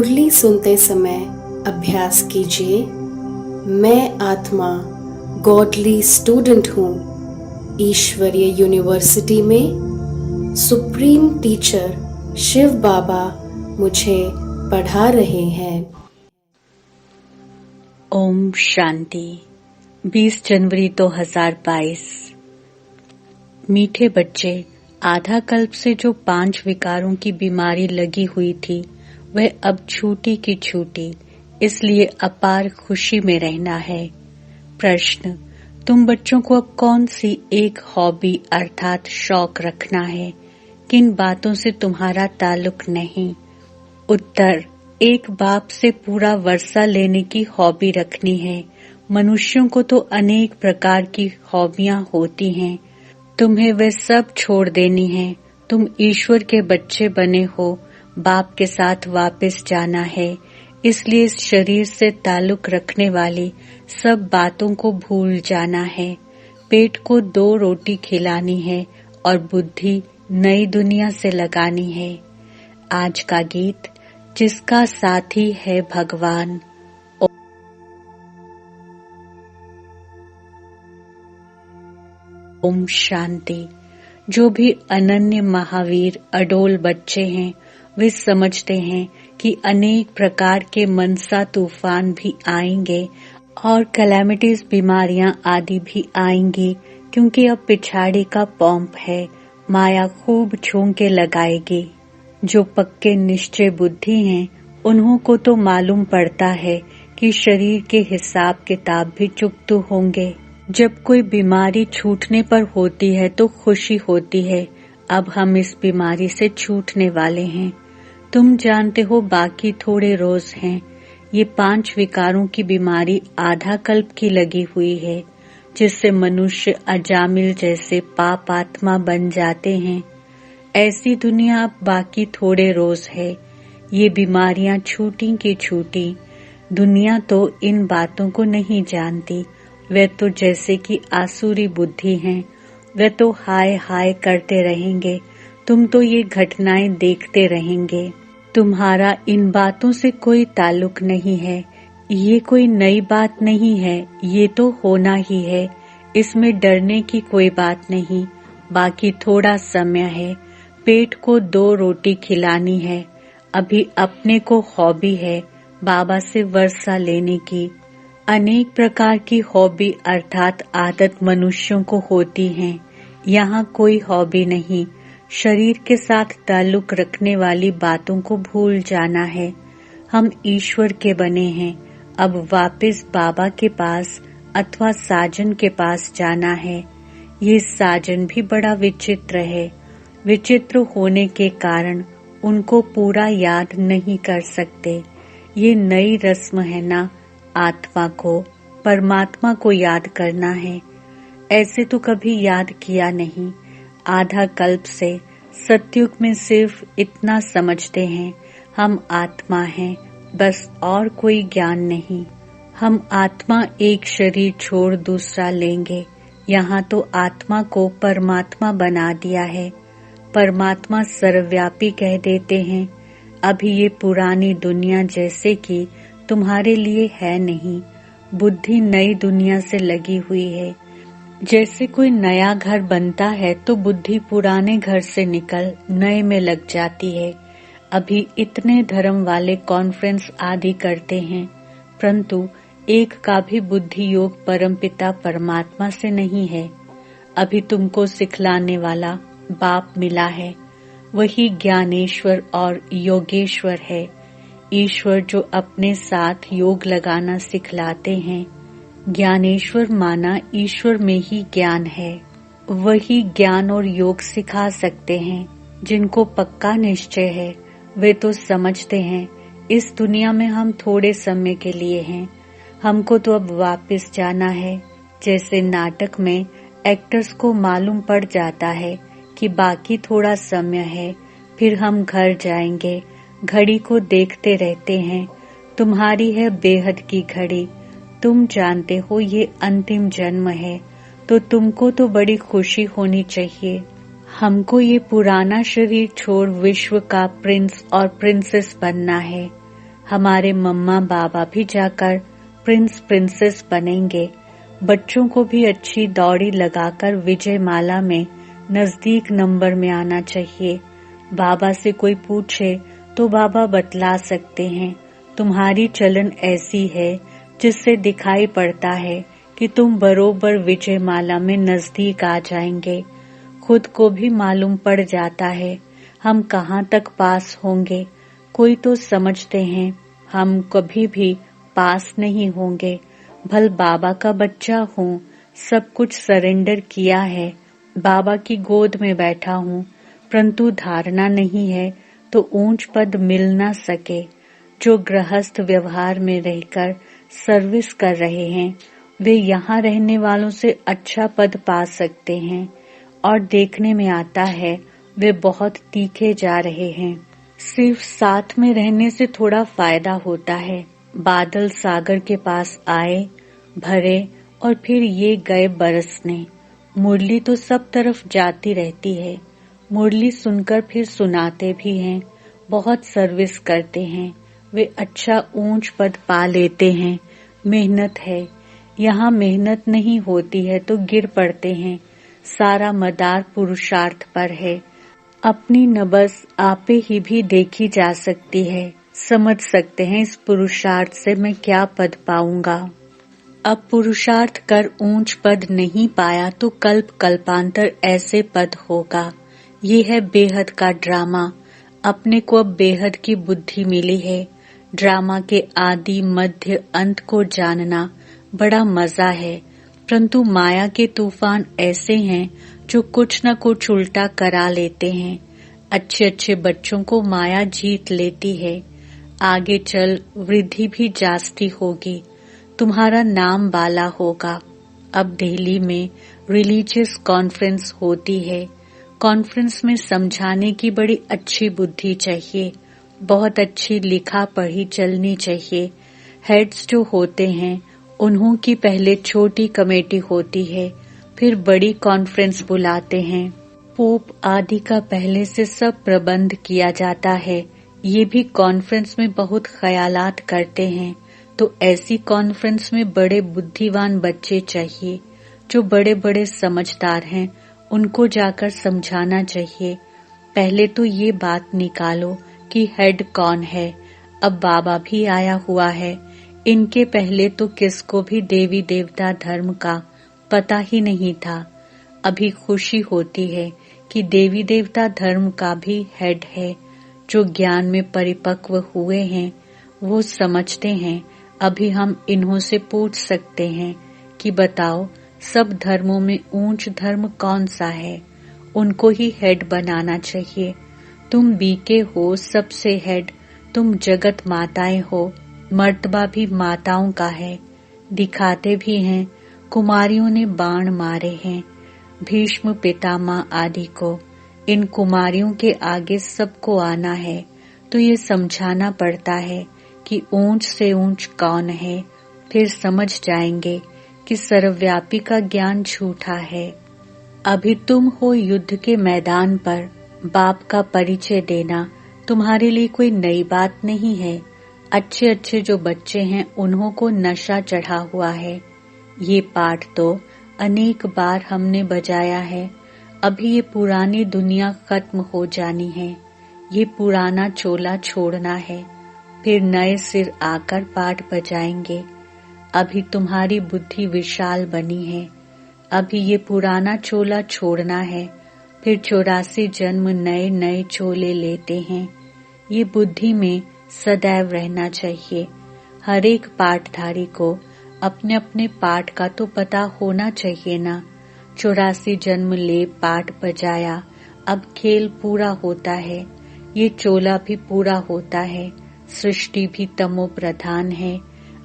मुरली सुनते समय अभ्यास कीजिए। मैं आत्मा गॉडली स्टूडेंट हूँ। ईश्वरीय यूनिवर्सिटी में सुप्रीम टीचर शिव बाबा मुझे पढ़ा रहे हैं। ओम शांति। 20 जनवरी 2022। मीठे बच्चे, आधा कल्प से जो 5 विकारों की बीमारी लगी हुई थी वह अब छूटी की छूटी, इसलिए अपार खुशी में रहना है। प्रश्न: तुम बच्चों को अब कौन सी एक हॉबी अर्थात शौक रखना है? किन बातों से तुम्हारा ताल्लुक नहीं? उत्तर: एक बाप से पूरा वर्षा लेने की हॉबी रखनी है। मनुष्यों को तो अनेक प्रकार की हॉबियां होती हैं, तुम्हें वे सब छोड़ देनी है। तुम ईश्वर के बच्चे बने हो, बाप के साथ वापस जाना है, इसलिए इस शरीर से ताल्लुक रखने वाली सब बातों को भूल जाना है। पेट को 2 रोटी खिलानी है और बुद्धि नई दुनिया से लगानी है। आज का गीत, जिसका साथी है भगवान। ओम शांति। जो भी अनन्य महावीर अडोल बच्चे हैं वे समझते हैं कि अनेक प्रकार के मनसा तूफान भी आएंगे और कैलेमिटीज बीमारियां आदि भी आएंगी, क्योंकि अब पिछाड़ी का पंप है, माया खूब झोंके लगाएगी। जो पक्के निश्चय बुद्धि हैं उन्हों को तो मालूम पड़ता है कि शरीर के हिसाब किताब भी चुकतू होंगे। जब कोई बीमारी छूटने पर होती है तो खुशी होती है, अब हम इस बीमारी से छूटने वाले हैं। तुम जानते हो बाकी थोड़े रोज हैं। ये 5 विकारों की बीमारी आधा कल्प की लगी हुई है, जिससे मनुष्य अजामिल जैसे पाप आत्मा बन जाते हैं। ऐसी दुनिया अब बाकी थोड़े रोज है। ये बीमारियां छूटी की छूटी। दुनिया तो इन बातों को नहीं जानती। वे तो जैसे कि आसुरी बुद्धि हैं, वे तो हाय हाय करते रहेंगे। तुम तो ये घटनाएं देखते रहेंगे। तुम्हारा इन बातों से कोई ताल्लुक नहीं है। ये कोई नई बात नहीं है, ये तो होना ही है। इसमें डरने की कोई बात नहीं। बाकी थोड़ा समय है। पेट को 2 रोटी खिलानी है। अभी अपने को हॉबी है बाबा से वर्षा लेने की। अनेक प्रकार की हॉबी अर्थात आदत मनुष्यों को होती हैं। यहाँ कोई हॉबी नहीं। शरीर के साथ ताल्लुक रखने वाली बातों को भूल जाना है। हम ईश्वर के बने हैं। अब वापस बाबा के पास अथवा साजन के पास जाना है। ये साजन भी बड़ा विचित्र है। विचित्र होने के कारण उनको पूरा याद नहीं कर सकते। ये नई रस्म है ना, आत्मा को परमात्मा को याद करना है। ऐसे तो कभी याद किया नहीं। आधा कल्प से सतयुग में सिर्फ इतना समझते हैं, हम आत्मा हैं, बस और कोई ज्ञान नहीं। हम आत्मा एक शरीर छोड़ दूसरा लेंगे। यहाँ तो आत्मा को परमात्मा बना दिया है। परमात्मा सर्वव्यापी कह देते हैं। अभी ये पुरानी दुनिया जैसे कि तुम्हारे लिए है नहीं। बुद्धि नई दुनिया से लगी हुई है। जैसे कोई नया घर बनता है तो बुद्धि पुराने घर से निकल नए में लग जाती है। अभी इतने धर्म वाले कॉन्फ्रेंस आदि करते हैं, परंतु एक का भी बुद्धि योग परमपिता परमात्मा से नहीं है। अभी तुमको सिखलाने वाला बाप मिला है, वही ज्ञानेश्वर और योगेश्वर है। ईश्वर जो अपने साथ योग लगाना सिखलाते हैं। ज्ञानेश्वर माना ईश्वर में ही ज्ञान है। वही ज्ञान और योग सिखा सकते हैं। जिनको पक्का निश्चय है वे तो समझते हैं इस दुनिया में हम थोड़े समय के लिए हैं। हमको तो अब वापस जाना है। जैसे नाटक में एक्टर्स को मालूम पड़ जाता है कि बाकी थोड़ा समय है, फिर हम घर जाएंगे। घड़ी को देखते रहते हैं। तुम्हारी है बेहद की घड़ी। तुम जानते हो ये अंतिम जन्म है, तो तुमको तो बड़ी खुशी होनी चाहिए। हमको ये पुराना शरीर छोड़ विश्व का प्रिंस और प्रिंसेस बनना है। हमारे मम्मा बाबा भी जाकर प्रिंस प्रिंसेस बनेंगे। बच्चों को भी अच्छी दौड़ी लगाकर विजय माला में नजदीक नंबर में आना चाहिए। बाबा से कोई पूछे तो बाबा बतला सकते हैं, तुम्हारी चलन ऐसी है जिससे दिखाई पड़ता है कि तुम बरोबर विजय माला में नजदीक आ जाएंगे। खुद को भी मालूम पड़ जाता है हम कहाँ तक पास होंगे। कोई तो समझते हैं हम कभी भी पास नहीं होंगे। भल बाबा का बच्चा हूँ, सब कुछ सरेंडर किया है, बाबा की गोद में बैठा हूँ, परंतु धारणा नहीं है तो ऊंच पद मिल ना सके। जो गृहस्थ व्यवहार में रहकर सर्विस कर रहे हैं वे यहाँ रहने वालों से अच्छा पद पा सकते हैं और देखने में आता है वे बहुत तीखे जा रहे हैं। सिर्फ साथ में रहने से थोड़ा फायदा होता है। बादल सागर के पास आए, भरे और फिर ये गए बरसने। मुरली तो सब तरफ जाती रहती है। मुरली सुनकर फिर सुनाते भी हैं, बहुत सर्विस करते हैं, वे अच्छा ऊंच पद पा लेते हैं। मेहनत है, यहाँ मेहनत नहीं होती है तो गिर पड़ते हैं। सारा मदार पुरुषार्थ पर है। अपनी नबस आपे ही भी देखी जा सकती है। समझ सकते हैं इस पुरुषार्थ से मैं क्या पद पाऊंगा। अब पुरुषार्थ कर ऊंच पद नहीं पाया तो कल्प कल्पांतर ऐसे पद होगा। ये है बेहद का ड्रामा। अपने को अब बेहद की बुद्धि मिली है। ड्रामा के आदि मध्य अंत को जानना बड़ा मजा है, परंतु माया के तूफान ऐसे हैं जो कुछ न कुछ उल्टा करा लेते हैं। अच्छे अच्छे बच्चों को माया जीत लेती है। आगे चल वृद्धि भी जास्ती होगी, तुम्हारा नाम बाला होगा। अब दिल्ली में रिलीजियस कॉन्फ्रेंस होती है। कॉन्फ्रेंस में समझाने की बड़ी अच्छी बुद्धि चाहिए, बहुत अच्छी लिखा पढ़ी चलनी चाहिए। हेड्स जो होते हैं उन्हों की पहले छोटी कमेटी होती है, फिर बड़ी कॉन्फ्रेंस बुलाते हैं। पोप आदि का पहले से सब प्रबंध किया जाता है। ये भी कॉन्फ्रेंस में बहुत ख्यालात करते हैं, तो ऐसी कॉन्फ्रेंस में बड़े बुद्धिवान बच्चे चाहिए जो बड़े बड़े समझदार हैं, उनको जाकर समझाना चाहिए। पहले तो ये बात निकालो कि हेड कौन है। अब बाबा भी आया हुआ है। इनके पहले तो किसको भी देवी देवता धर्म का पता ही नहीं था। अभी खुशी होती है कि देवी देवता धर्म का भी हेड है। जो ज्ञान में परिपक्व हुए हैं वो समझते हैं। अभी हम इन्हों से पूछ सकते हैं कि बताओ सब धर्मों में ऊंच धर्म कौन सा है। उनको ही हेड बनाना चाहिए। तुम बीके हो सबसे हेड, तुम जगत माताएं हो, मर्तबा भी माताओं का है। दिखाते भी हैं, कुमारियों ने बाण मारे हैं भीष्म पितामह आदि को। इन कुमारियों के आगे सबको आना है, तो ये समझाना पड़ता है कि ऊंच से ऊंच कौन है। फिर समझ जाएंगे कि सर्वव्यापी का ज्ञान झूठा है। अभी तुम हो युद्ध के मैदान पर, बाप का परिचय देना तुम्हारे लिए कोई नई बात नहीं है। अच्छे अच्छे जो बच्चे हैं उन्हों को नशा चढ़ा हुआ है। ये पाठ तो अनेक बार हमने बजाया है। अभी ये पुरानी दुनिया खत्म हो जानी है। ये पुराना चोला छोड़ना है, फिर नए सिर आकर पाठ बजाएंगे। अभी तुम्हारी बुद्धि विशाल बनी है। अभी ये पुराना चोला छोड़ना है, फिर 84 जन्म नए नए चोले लेते हैं। ये बुद्धि में सदैव रहना चाहिए। हर एक पाठधारी को अपने अपने पाठ का तो पता होना चाहिए ना। 84 जन्म ले पाठ बजाया, अब खेल पूरा होता है। ये चोला भी पूरा होता है। सृष्टि भी तमो प्रधान है।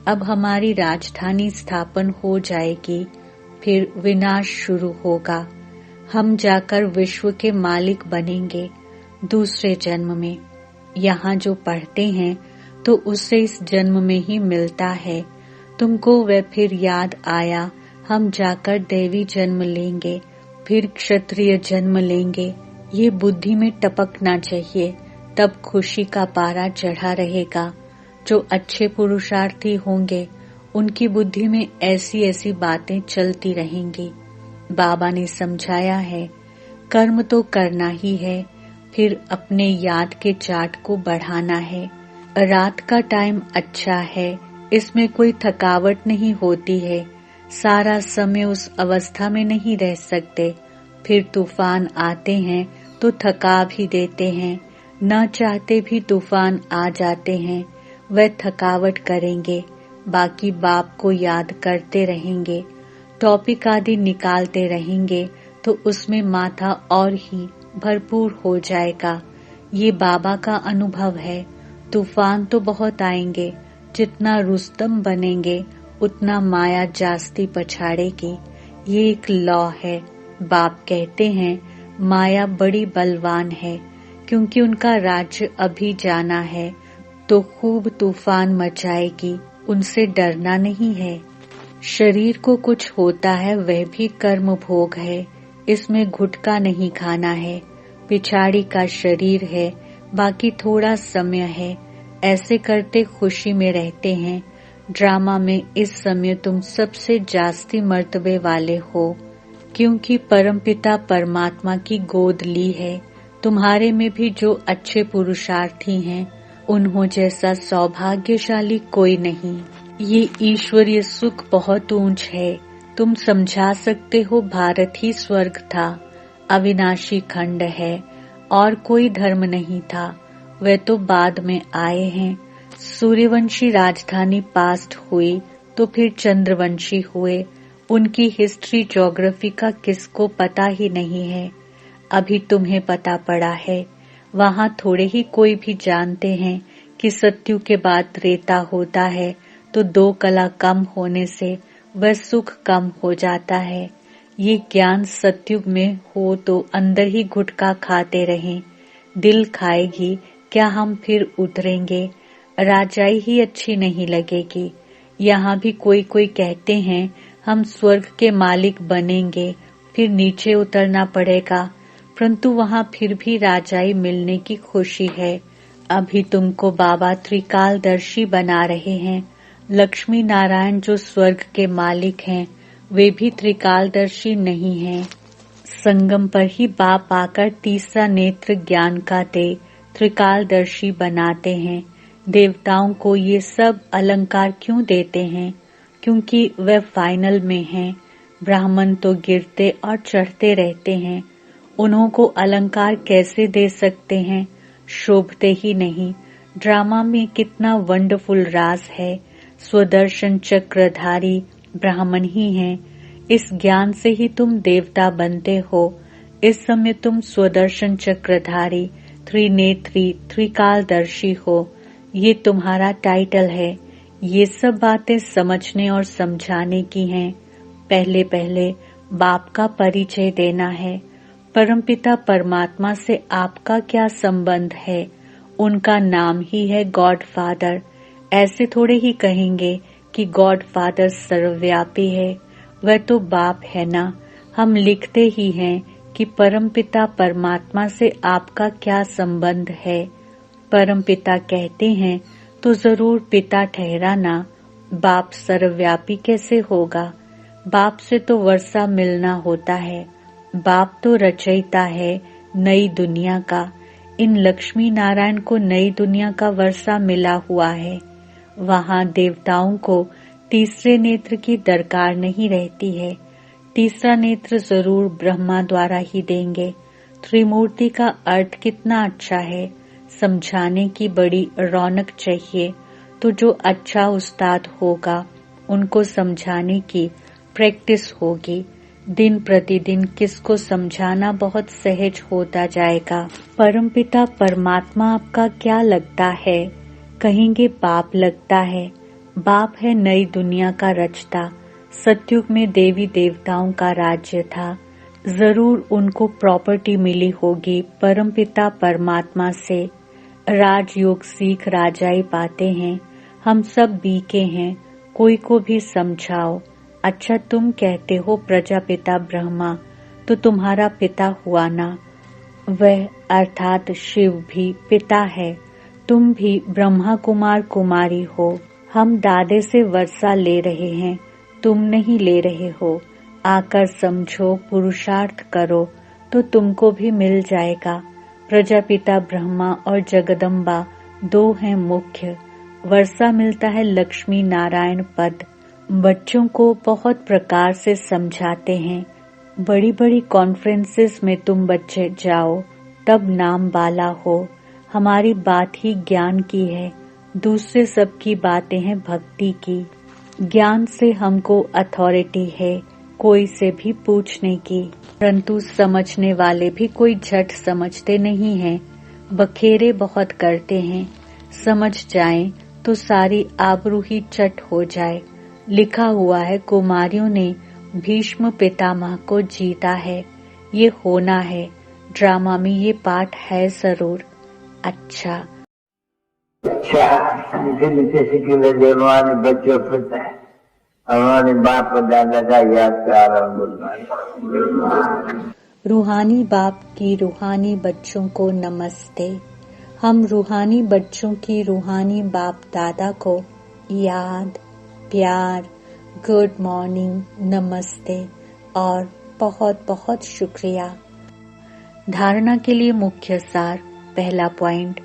अब हमारी राजधानी स्थापन हो जाएगी, फिर विनाश शुरू होगा। हम जाकर विश्व के मालिक बनेंगे दूसरे जन्म में। यहाँ जो पढ़ते हैं तो उससे इस जन्म में ही मिलता है। तुमको वह फिर याद आया, हम जाकर देवी जन्म लेंगे, फिर क्षत्रिय जन्म लेंगे। ये बुद्धि में टपकना चाहिए, तब खुशी का पारा चढ़ा रहेगा। जो अच्छे पुरुषार्थी होंगे उनकी बुद्धि में ऐसी ऐसी बातें चलती रहेंगी। बाबा ने समझाया है, कर्म तो करना ही है, फिर अपने याद के चार्ट को बढ़ाना है। रात का टाइम अच्छा है, इसमें कोई थकावट नहीं होती है। सारा समय उस अवस्था में नहीं रह सकते। फिर तूफान आते हैं तो थका भी देते हैं, न चाहते भी तूफान आ जाते हैं। वह थकावट करेंगे, बाकी बाप को याद करते रहेंगे, टॉपिक आदि निकालते रहेंगे तो उसमें माथा और ही भरपूर हो जाएगा। ये बाबा का अनुभव है। तूफान तो बहुत आएंगे, जितना रुस्तम बनेंगे उतना माया जास्ती पछाड़ेगी। ये एक लॉ है। बाप कहते हैं माया बड़ी बलवान है, क्योंकि उनका राज्य अभी जाना है तो खूब तूफान मचाएगी, उनसे डरना नहीं है। शरीर को कुछ होता है वह भी कर्म भोग है, इसमें गुटखा नहीं खाना है। पिछाड़ी का शरीर है, बाकी थोड़ा समय है। ऐसे करते खुशी में रहते हैं। ड्रामा में इस समय तुम सबसे जास्ती मर्तबे वाले हो, क्योंकि परमपिता परमात्मा की गोद ली है। तुम्हारे में भी जो अच्छे पुरुषार्थी हैं, उन्हों जैसा सौभाग्यशाली कोई नहीं। ये ईश्वरीय सुख बहुत ऊंच है। तुम समझा सकते हो भारत ही स्वर्ग था, अविनाशी खंड है, और कोई धर्म नहीं था। वे तो बाद में आए हैं। सूर्यवंशी राजधानी पास्ट हुई तो फिर चंद्रवंशी हुए। उनकी हिस्ट्री ज्योग्राफी का किसको पता ही नहीं है। अभी तुम्हें पता पड़ा है। वहाँ थोड़े ही कोई भी जानते हैं कि सत्युग के बाद त्रेता होता है तो 2 कला कम होने से वह सुख कम हो जाता है। ये ज्ञान सत्युग में हो तो अंदर ही गुटखा खाते रहें। दिल खाएगी क्या हम फिर उतरेंगे? राजाई ही अच्छी नहीं लगेगी। यहाँ भी कोई कोई कहते हैं हम स्वर्ग के मालिक बनेंगे, फिर नीचे उतरना पड़ेगा, परंतु वहाँ फिर भी राजाई मिलने की खुशी है। अभी तुमको बाबा त्रिकालदर्शी बना रहे हैं। लक्ष्मी नारायण जो स्वर्ग के मालिक हैं, वे भी त्रिकालदर्शी नहीं हैं। संगम पर ही बाप आकर तीसरा नेत्र ज्ञान का दे त्रिकालदर्शी बनाते हैं। देवताओं को ये सब अलंकार क्यों देते हैं? क्योंकि वे फाइनल में हैं। ब्राह्मण तो गिरते और चढ़ते रहते हैं, उन्हों को अलंकार कैसे दे सकते हैं? शोभते ही नहीं। ड्रामा में कितना वंडरफुल राज है। स्वदर्शन चक्रधारी ब्राह्मण ही हैं। इस ज्ञान से ही तुम देवता बनते हो। इस समय तुम स्वदर्शन चक्रधारी, त्रिनेत्री, त्रिकालदर्शी हो। ये तुम्हारा टाइटल है। ये सब बातें समझने और समझाने की हैं। पहले पहले बाप का परिचय देना है। परमपिता परमात्मा से आपका क्या संबंध है? उनका नाम ही है गॉड फादर। ऐसे थोड़े ही कहेंगे कि गॉड फादर सर्वव्यापी है। वह तो बाप है ना। हम लिखते ही हैं कि परमपिता परमात्मा से आपका क्या संबंध है। परमपिता कहते हैं तो जरूर पिता ठहराना। बाप सर्वव्यापी कैसे होगा? बाप से तो वर्षा मिलना होता है। बाप तो रचयिता है नई दुनिया का। इन लक्ष्मी नारायण को नई दुनिया का वर्षा मिला हुआ है। वहाँ देवताओं को तीसरे नेत्र की दरकार नहीं रहती है। तीसरा नेत्र जरूर ब्रह्मा द्वारा ही देंगे। त्रिमूर्ति का अर्थ कितना अच्छा है। समझाने की बड़ी रौनक चाहिए। तो जो अच्छा उस्ताद होगा उनको समझाने की प्रैक्टिस होगी। दिन प्रतिदिन किसको समझाना बहुत सहज होता जाएगा। परमपिता परमात्मा आपका क्या लगता है? कहेंगे बाप लगता है। बाप है नई दुनिया का रचता। सतयुग में देवी देवताओं का राज्य था। जरूर उनको प्रॉपर्टी मिली होगी परमपिता परमात्मा से। राजयोग सीख राजाई पाते हैं। हम सब बीके हैं। कोई को भी समझाओ। अच्छा तुम कहते हो प्रजापिता ब्रह्मा, तो तुम्हारा पिता हुआ ना? वह अर्थात शिव भी पिता है। तुम भी ब्रह्मा कुमार कुमारी हो। हम दादे से वर्षा ले रहे हैं, तुम नहीं ले रहे हो। आकर समझो, पुरुषार्थ करो तो तुमको भी मिल जाएगा। प्रजापिता ब्रह्मा और जगदम्बा दो हैं मुख्य। वर्षा मिलता है लक्ष्मी नारायण पद। बच्चों को बहुत प्रकार से समझाते हैं। बड़ी बड़ी कॉन्फ्रेंसेस में तुम बच्चे जाओ, तब नाम वाला हो। हमारी बात ही ज्ञान की है, दूसरे सब की बातें हैं भक्ति की। ज्ञान से हमको अथॉरिटी है कोई से भी पूछने की, परंतु समझने वाले भी कोई झट समझते नहीं हैं, बखेरे बहुत करते हैं। समझ जाएं तो सारी आबरू ही चट हो जाए। लिखा हुआ है कुमारियों ने भीष्म पितामह को जीता है, ये होना है। ड्रामा में ये पाठ है जरूर। अच्छा नीचे सीखी हमारे बच्चों फिरता है, हमारे बाप दादा का याद कर। रूहानी बाप की रूहानी बच्चों को नमस्ते। हम रूहानी बच्चों की रूहानी बाप दादा को याद, प्यार, गुड मॉर्निंग, नमस्ते और बहुत बहुत शुक्रिया। धारणा के लिए मुख्य सार। पहला पॉइंट,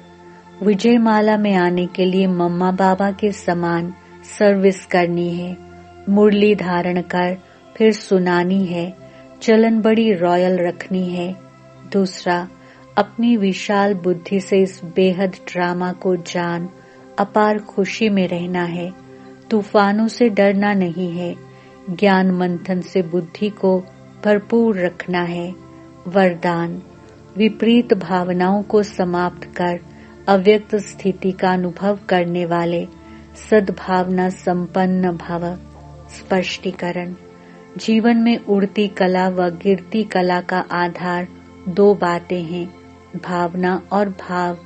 विजयमाला में आने के लिए मम्मा बाबा के समान सर्विस करनी है। मुरली धारण कर फिर सुनानी है। चलन बड़ी रॉयल रखनी है। दूसरा, अपनी विशाल बुद्धि से इस बेहद ड्रामा को जान अपार खुशी में रहना है। तूफानों से डरना नहीं है। ज्ञान मंथन से बुद्धि को भरपूर रखना है। वरदान, विपरीत भावनाओं को समाप्त कर अव्यक्त स्थिति का अनुभव करने वाले सद्भावना संपन्न भव। स्पष्टीकरण, जीवन में उड़ती कला व गिरती कला का आधार दो बातें हैं, भावना और भाव।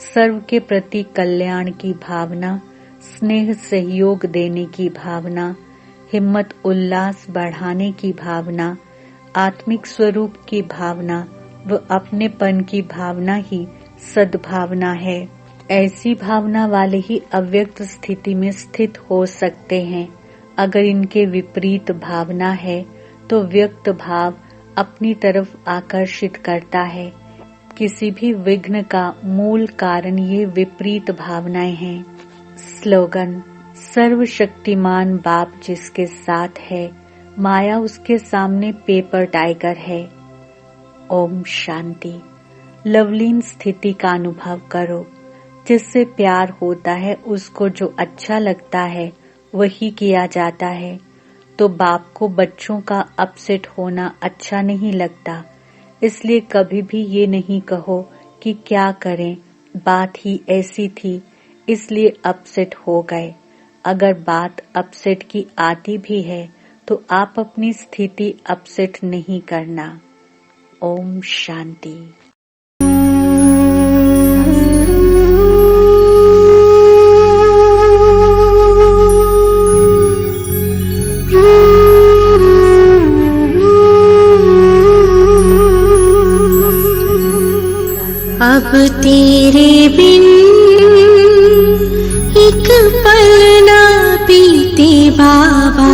सर्व के प्रति कल्याण की भावना, स्नेह सहयोग देने की भावना, हिम्मत उल्लास बढ़ाने की भावना, आत्मिक स्वरूप की भावना व अपनेपन की भावना ही सद्भावना है। ऐसी भावना वाले ही अव्यक्त स्थिति में स्थित हो सकते हैं। अगर इनके विपरीत भावना है तो व्यक्त भाव अपनी तरफ आकर्षित करता है। किसी भी विघ्न का मूल कारण ये विपरीत भावनाएं हैं। स्लोगन, सर्वशक्तिमान बाप जिसके साथ है, माया उसके सामने पेपर टाइगर है। ओम शांति। लवलीन स्थिति का अनुभव करो। जिससे प्यार होता है उसको जो अच्छा लगता है वही किया जाता है। तो बाप को बच्चों का अपसेट होना अच्छा नहीं लगता, इसलिए कभी भी ये नहीं कहो कि क्या करें, बात ही ऐसी थी इसलिए अपसेट हो गए। अगर बात अपसेट की आती भी है तो आप अपनी स्थिति अपसेट नहीं करना। ओम शांति। अब तेरे बिन एक पल ना बीते बाबा,